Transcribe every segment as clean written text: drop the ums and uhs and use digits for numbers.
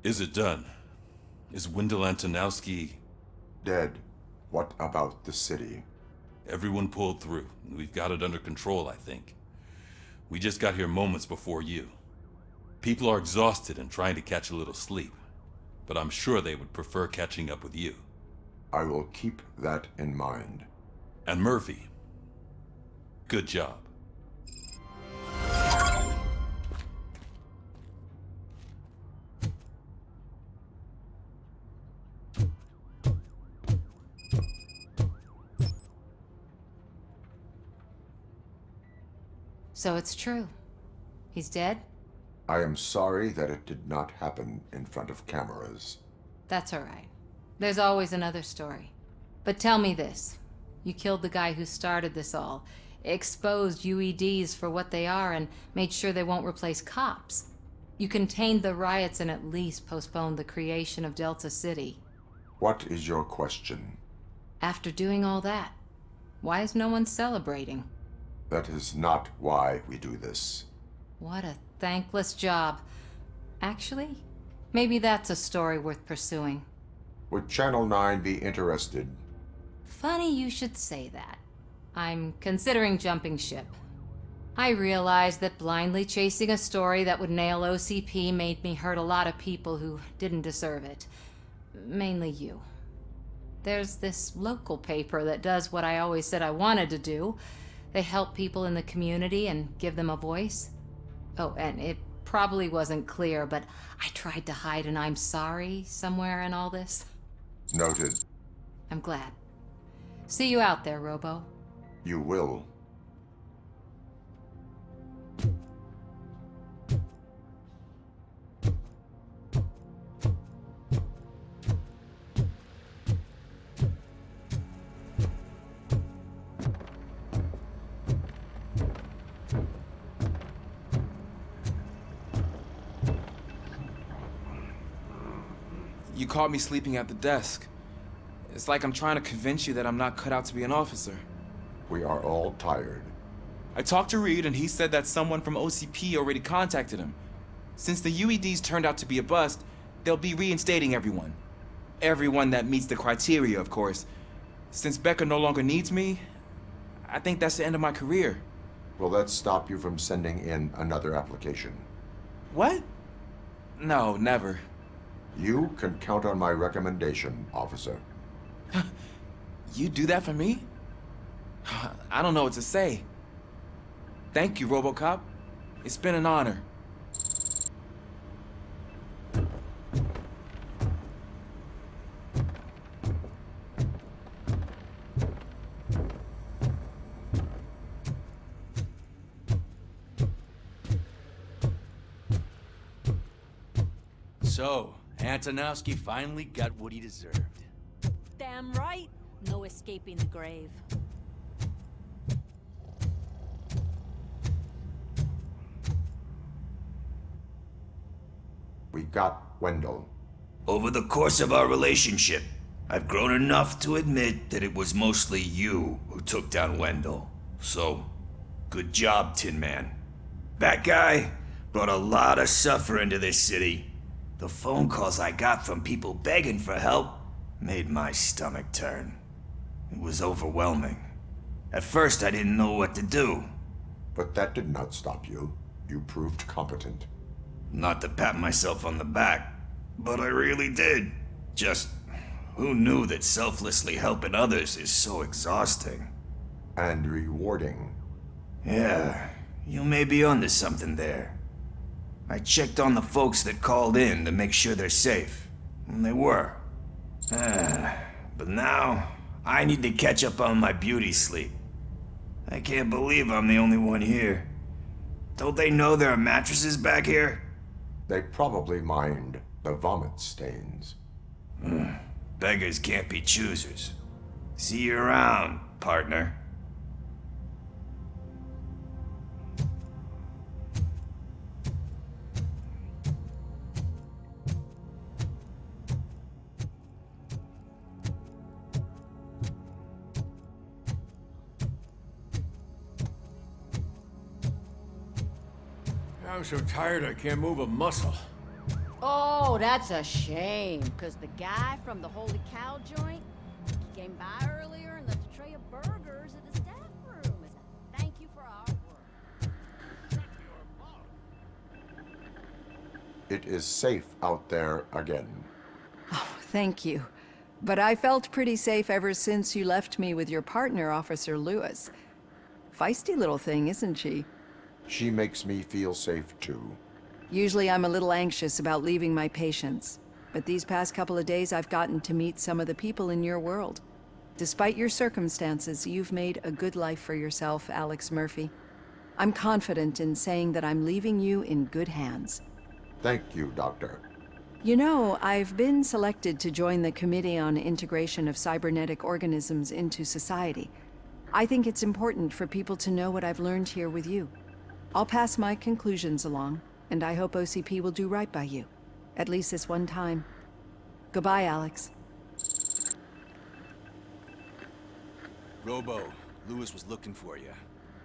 Is it done? Is Wendell Antonowski... Dead. What about the city? Everyone pulled through. We've got it under control, I think. We just got here moments before you. People are exhausted and trying to catch a little sleep. But I'm sure they would prefer catching up with you. I will keep that in mind. And Murphy, good job. So it's true. He's dead? I am sorry that it did not happen in front of cameras. That's all right. There's always another story. But tell me this. You killed the guy who started this all, exposed UEDs for what they are, and made sure they won't replace cops. You contained the riots and at least postponed the creation of Delta City. What is your question? After doing all that, why is no one celebrating? That is not why we do this. What a thankless job. Actually, maybe that's a story worth pursuing. Would Channel 9 be interested? Funny you should say that. I'm considering jumping ship. I realized that blindly chasing a story that would nail OCP made me hurt a lot of people who didn't deserve it. Mainly you. There's this local paper that does what I always said I wanted to do. They help people in the community and give them a voice. Oh, and it probably wasn't clear, but I tried to hide an I'm sorry somewhere in all this. Noted. I'm glad. See you out there, Robo. You will. You caught me sleeping at the desk. It's like I'm trying to convince you that I'm not cut out to be an officer. We are all tired. I talked to Reed and he said that someone from OCP already contacted him. Since the UEDs turned out to be a bust, they'll be reinstating everyone. Everyone that meets the criteria, of course. Since Becca no longer needs me, I think that's the end of my career. Will that stop you from sending in another application? What? No, never. You can count on my recommendation, officer. You do that for me? I don't know what to say. Thank you, RoboCop. It's been an honor. So, Antonowski finally got what he deserved. Damn right. No escaping the grave. We got Wendell. Over the course of our relationship, I've grown enough to admit that it was mostly you who took down Wendell. So, good job, Tin Man. That guy brought a lot of suffering to this city. The phone calls I got from people begging for help made my stomach turn. It was overwhelming. At first, I didn't know what to do. But that did not stop you. You proved competent. Not to pat myself on the back, but I really did. Just, who knew that selflessly helping others is so exhausting? And rewarding. Yeah, you may be onto something there. I checked on the folks that called in to make sure they're safe, and they were. But now, I need to catch up on my beauty sleep. I can't believe I'm the only one here. Don't they know there are mattresses back here? They probably mind the vomit stains. Beggars can't be choosers. See you around, partner. I'm so tired I can't move a muscle. Oh, Oh, that's a shame, because the guy from the Holy Cow joint came by earlier and left a tray of burgers at the staff room as a thank you for our work. It is safe out there again. Thank you. But I felt pretty safe ever since you left me with your partner, Officer Lewis. Feisty little thing, isn't she? She makes me feel safe too. Usually I'm a little anxious about leaving my patients, but these past couple of days I've gotten to meet some of the people in your world. Despite your circumstances, you've made a good life for yourself, Alex Murphy. I'm confident in saying that I'm leaving you in good hands. Thank you, Doctor. You know, I've been selected to join the Committee on Integration of Cybernetic Organisms into Society. I think it's important for people to know what I've learned here with you. I'll pass my conclusions along, and I hope OCP will do right by you. At least this one time. Goodbye, Alex. Robo, Lewis was looking for you.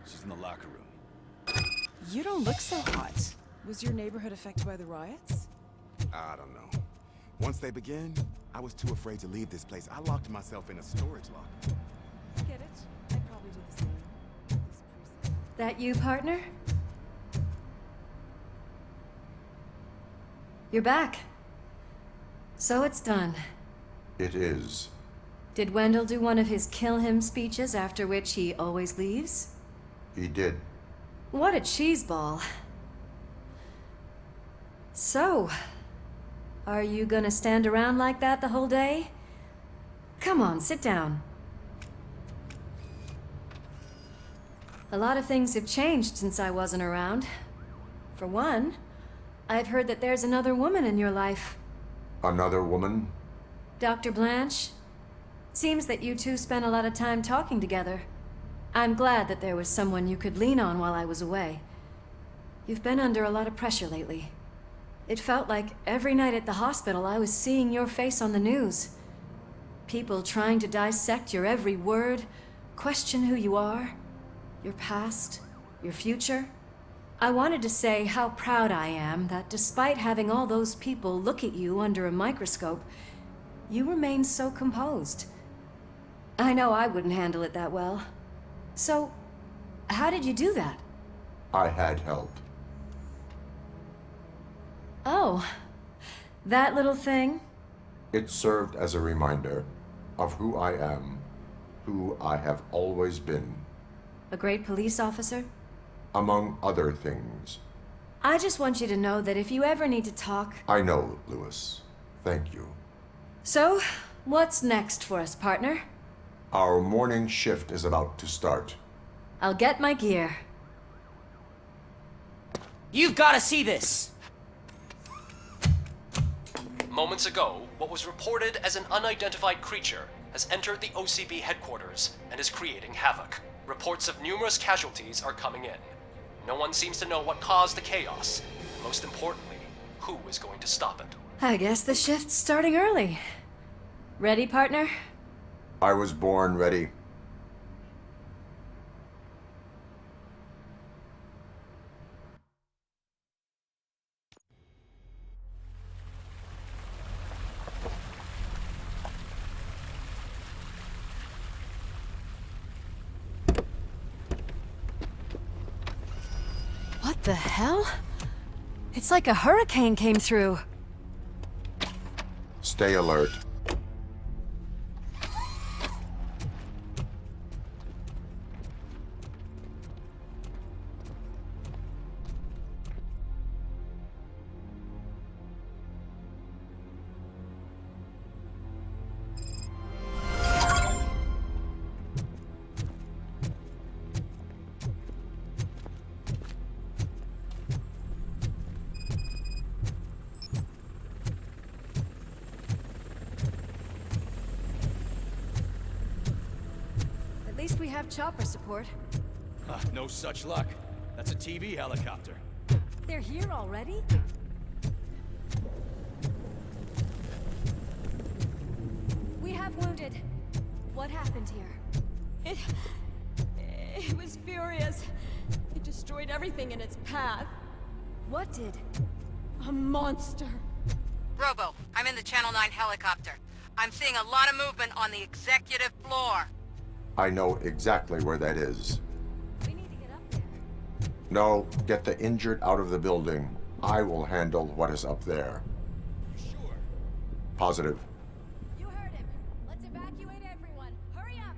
She's in the locker room. You don't look so hot. Was your neighborhood affected by the riots? I don't know. Once they began, I was too afraid to leave this place. I locked myself in a storage locker. Get it? I'd probably do the same. This precinct. That you, partner? You're back. So it's done. It is. Did Wendell do one of his kill him speeches after which he always leaves? He did. What a cheeseball. So, are you gonna stand around like that the whole day? Come on, sit down. A lot of things have changed since I wasn't around. For one, I've heard that there's another woman in your life. Another woman? Dr. Blanche? Seems that you two spent a lot of time talking together. I'm glad that there was someone you could lean on while I was away. You've been under a lot of pressure lately. It felt like every night at the hospital I was seeing your face on the news. People trying to dissect your every word, question who you are, your past, your future. I wanted to say how proud I am that despite having all those people look at you under a microscope, you remain so composed. I know I wouldn't handle it that well. So, how did you do that? I had help. Oh, that little thing? It served as a reminder of who I am, who I have always been. A great police officer? Among other things. I just want you to know that if you ever need to talk... I know, Lewis. Thank you. So, what's next for us, partner? Our morning shift is about to start. I'll get my gear. You've got to see this! Moments ago, what was reported as an unidentified creature has entered the OCP headquarters and is creating havoc. Reports of numerous casualties are coming in. No one seems to know what caused the chaos. Most importantly, who is going to stop it? I guess the shift's starting early. Ready, partner? I was born ready. What the hell? It's like a hurricane came through. Stay alert. At least we have chopper support. No such luck. That's a TV helicopter. They're here already? We have wounded. What happened here? It was furious. It destroyed everything in its path. What did? A monster. Robo, I'm in the Channel 9 helicopter. I'm seeing a lot of movement on the executive floor. I know exactly where that is. We need to get up there. No, get the injured out of the building. I will handle what is up there. Sure. Positive. You heard him. Let's evacuate everyone. Hurry up!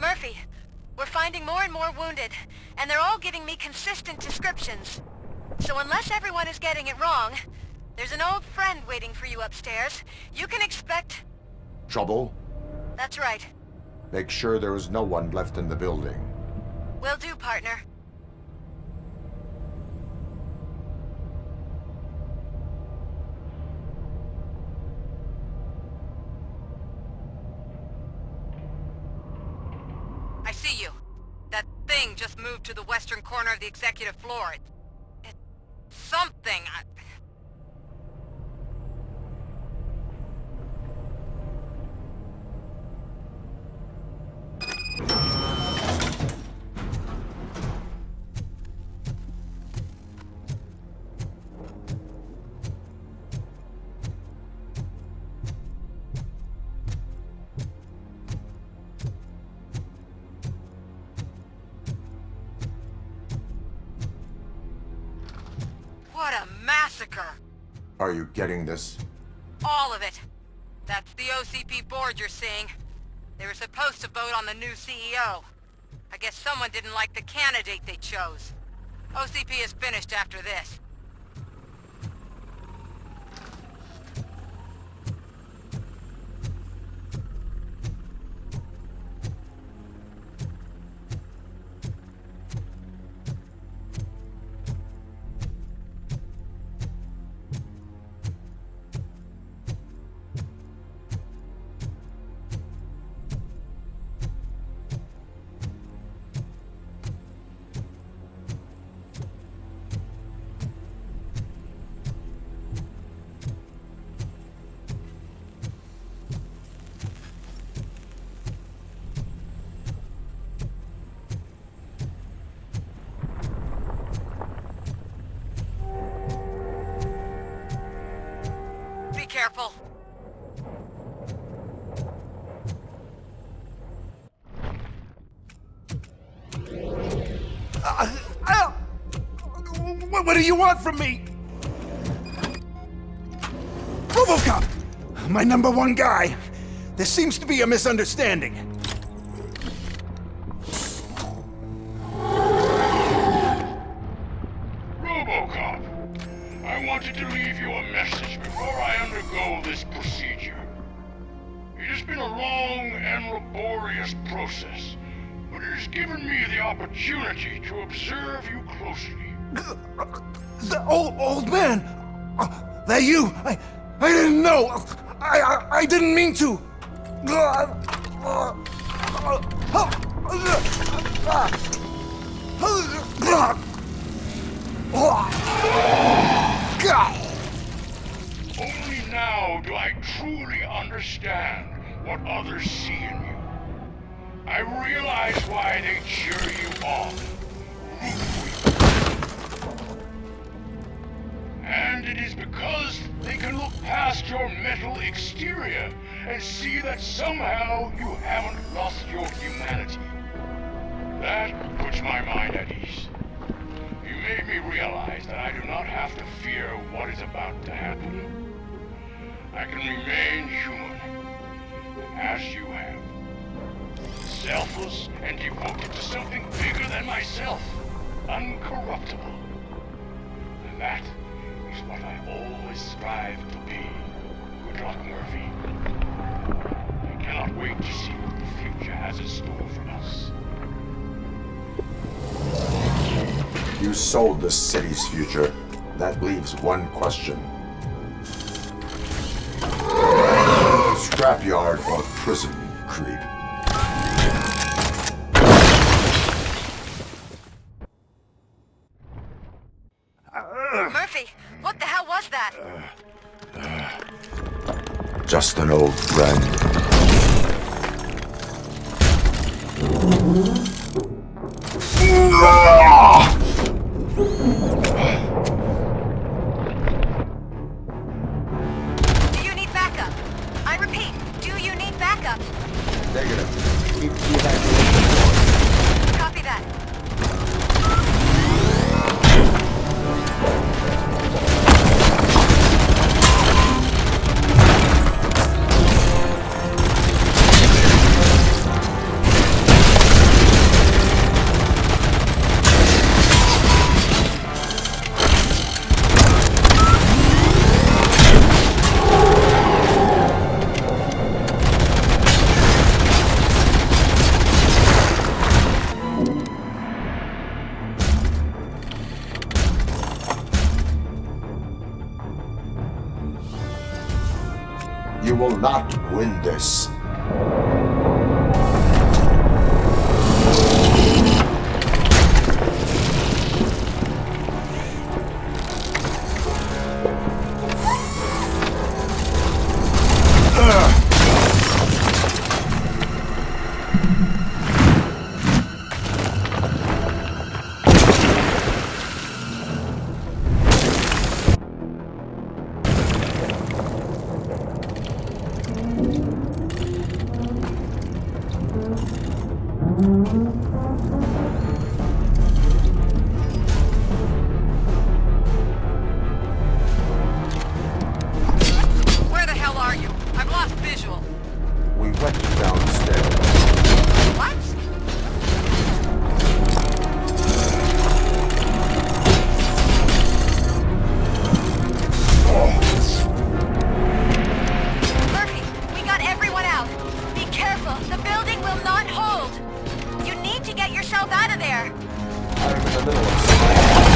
Murphy, we're finding more and more wounded, and they're all giving me consistent descriptions. So unless everyone is getting it wrong, there's an old friend waiting for you upstairs. You can expect... Trouble? That's right. Make sure there is no one left in the building. Will do, partner. I see you. That thing just moved to the western corner of the executive floor. It's something. What a massacre! Are you getting this? All of it. That's the OCP board you're seeing. They were supposed to vote on the new CEO. I guess someone didn't like the candidate they chose. OCP is finished after this. Be careful. What do you want from me? RoboCop! My number one guy. There seems to be a misunderstanding. RoboCop, I wanted to leave you a message before I undergo this procedure. It has been a long and laborious process, but it has given me the opportunity to observe you closely. The old man! That you? I didn't know! I didn't mean to! Only now do I truly understand what others see in you. I realize why they cheer you on, root for you. And it is because they can look past your metal exterior and see that somehow you haven't lost your humanity. That puts my mind at ease. You made me realize that I do not have to fear what is about to happen. I can remain human, as you have. Selfless and devoted to something bigger than myself. Uncorruptible. And that is what I always strive to be. Good luck, Murphy. I cannot wait to see what the future has in store for us. You sold the city's future. That leaves one question. Scrapyard or prison, creep? Murphy, What the hell was that? Just an old friend. Do you need backup? I repeat, do you need backup? Negative. Keep the evacuation. Copy that. You will not win this. Where the hell are you? I've lost visual. We went downstairs. What? Murphy, we got everyone out. Be careful. The building will not hold. You need to get yourself out of there. I'm in the middle of something.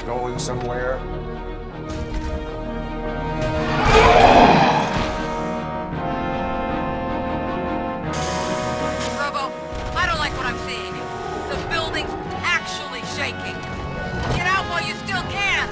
Going somewhere? Robo, I don't like what I'm seeing. The building's actually shaking. Get out while you still can.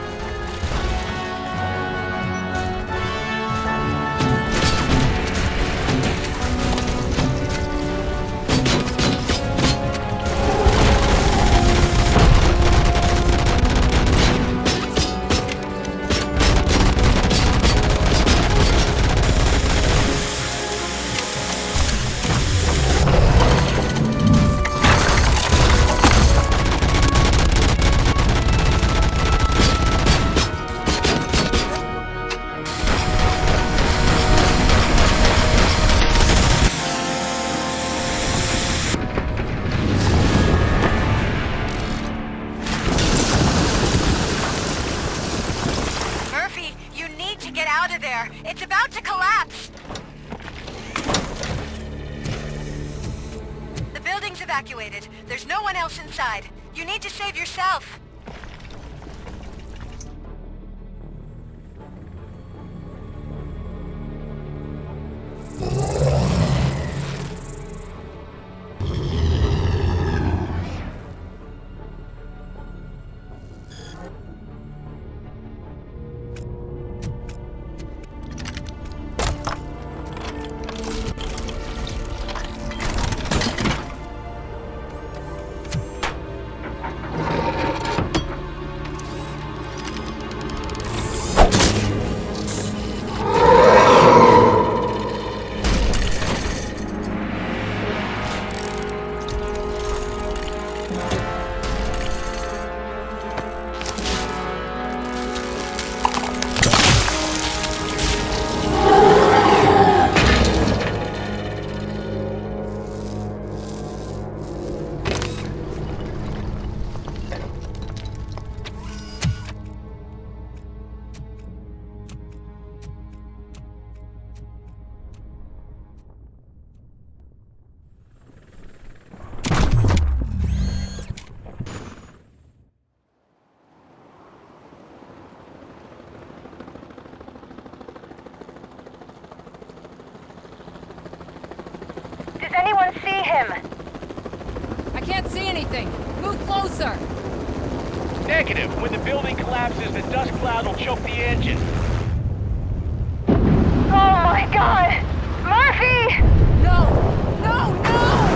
Murphy, you need to get out of there. It's about to collapse. The building's evacuated. There's no one else inside. You need to save yourself. can't see him. I can't see anything. Move closer. Negative. When the building collapses, the dust cloud will choke the engine. Oh my god! Murphy! No! No! No!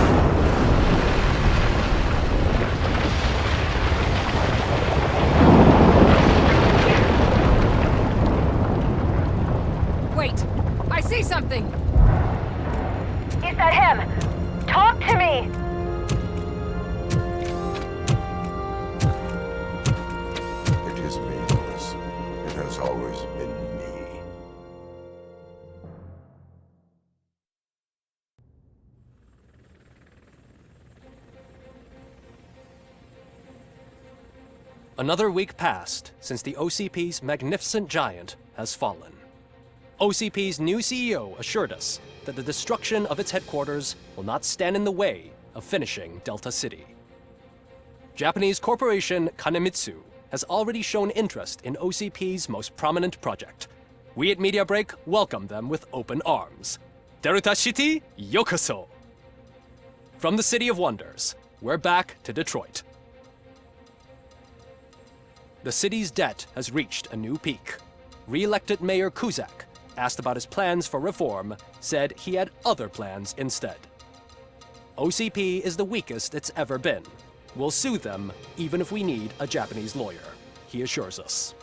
Wait! I see something! Is that him? Talk to me! It is me, Lewis. It has always been me. Another week passed since the OCP's magnificent giant has fallen. OCP's new CEO assured us that the destruction of its headquarters will not stand in the way of finishing Delta City. Japanese corporation Kanemitsu has already shown interest in OCP's most prominent project. We at Media Break welcome them with open arms. Delta City, yokoso! From the City of Wonders, we're back to Detroit. The city's debt has reached a new peak. Re-elected Mayor Cusack, asked about his plans for reform, said he had other plans instead. OCP is the weakest it's ever been. We'll sue them even if we need a Japanese lawyer, he assures us.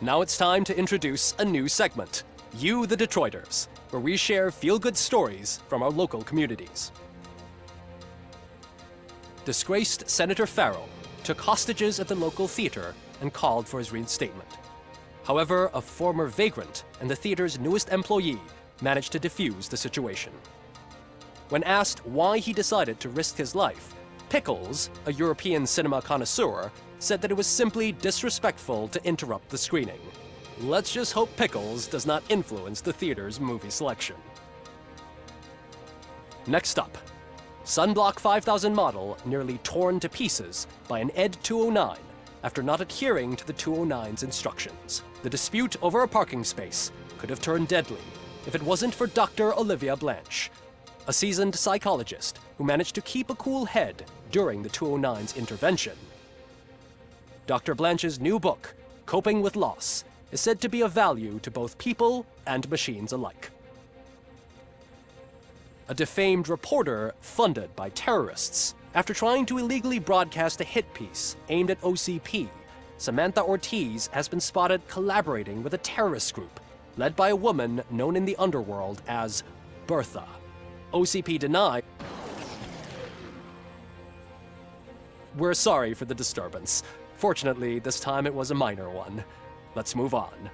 Now it's time to introduce a new segment, You the Detroiters, where we share feel-good stories from our local communities. Disgraced Senator Farrell took hostages at the local theater and called for his reinstatement. However, a former vagrant and the theater's newest employee managed to defuse the situation. When asked why he decided to risk his life, Pickles, a European cinema connoisseur, said that it was simply disrespectful to interrupt the screening. Let's just hope Pickles does not influence the theater's movie selection. Next up, Sunblock 5000 model nearly torn to pieces by an ED 209 after not adhering to the 209's instructions. The dispute over a parking space could have turned deadly if it wasn't for Dr. Olivia Blanche, a seasoned psychologist who managed to keep a cool head during the 209's intervention. Dr. Blanche's new book, Coping with Loss, is said to be of value to both people and machines alike. A defamed reporter funded by terrorists. After trying to illegally broadcast a hit piece aimed at OCP, Samantha Ortiz has been spotted collaborating with a terrorist group led by a woman known in the underworld as Bertha. OCP denied. We're sorry for the disturbance. Fortunately, this time it was a minor one. Let's move on.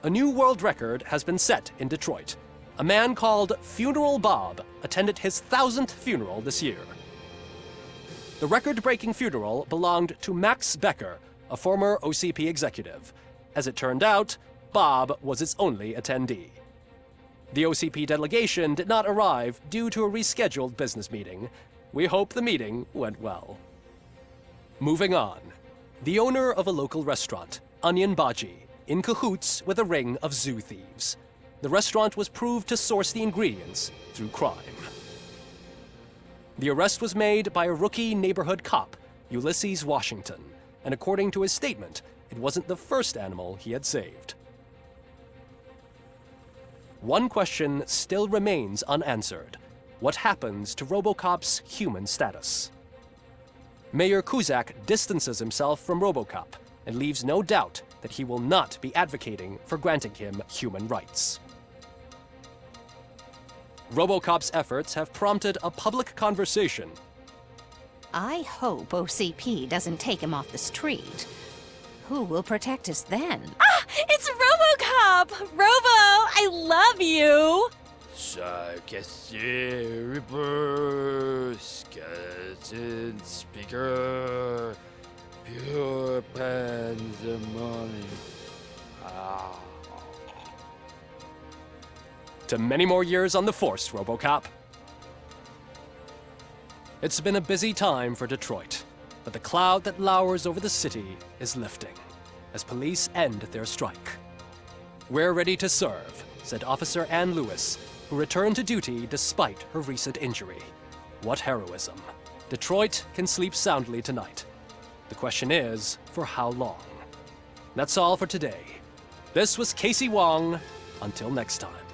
A new world record has been set in Detroit. A man called Funeral Bob attended his 1000th funeral this year. The record-breaking funeral belonged to Max Becker, a former OCP executive. As it turned out, Bob was its only attendee. The OCP delegation did not arrive due to a rescheduled business meeting. We hope the meeting went well. Moving on. The owner of a local restaurant, Onion Baji, in cahoots with a ring of zoo thieves. The restaurant was proved to source the ingredients through crime. The arrest was made by a rookie neighborhood cop, Ulysses Washington, and according to his statement, it wasn't the first animal he had saved. One question still remains unanswered. What happens to RoboCop's human status? Mayor Cusack distances himself from RoboCop and leaves no doubt that he will not be advocating for granting him human rights. RoboCop's efforts have prompted a public conversation. I hope OCP doesn't take him off the street. Who will protect us then? Ah! It's RoboCop! Robo, I love you! Reaper, skeleton speaker, pure pandemonium. To many more years on the force, RoboCop. It's been a busy time for Detroit, but the cloud that lowers over the city is lifting as police end their strike. We're ready to serve, said Officer Ann Lewis, who returned to duty despite her recent injury. What heroism. Detroit can sleep soundly tonight. The question is, for how long? That's all for today. This was Casey Wong. Until next time.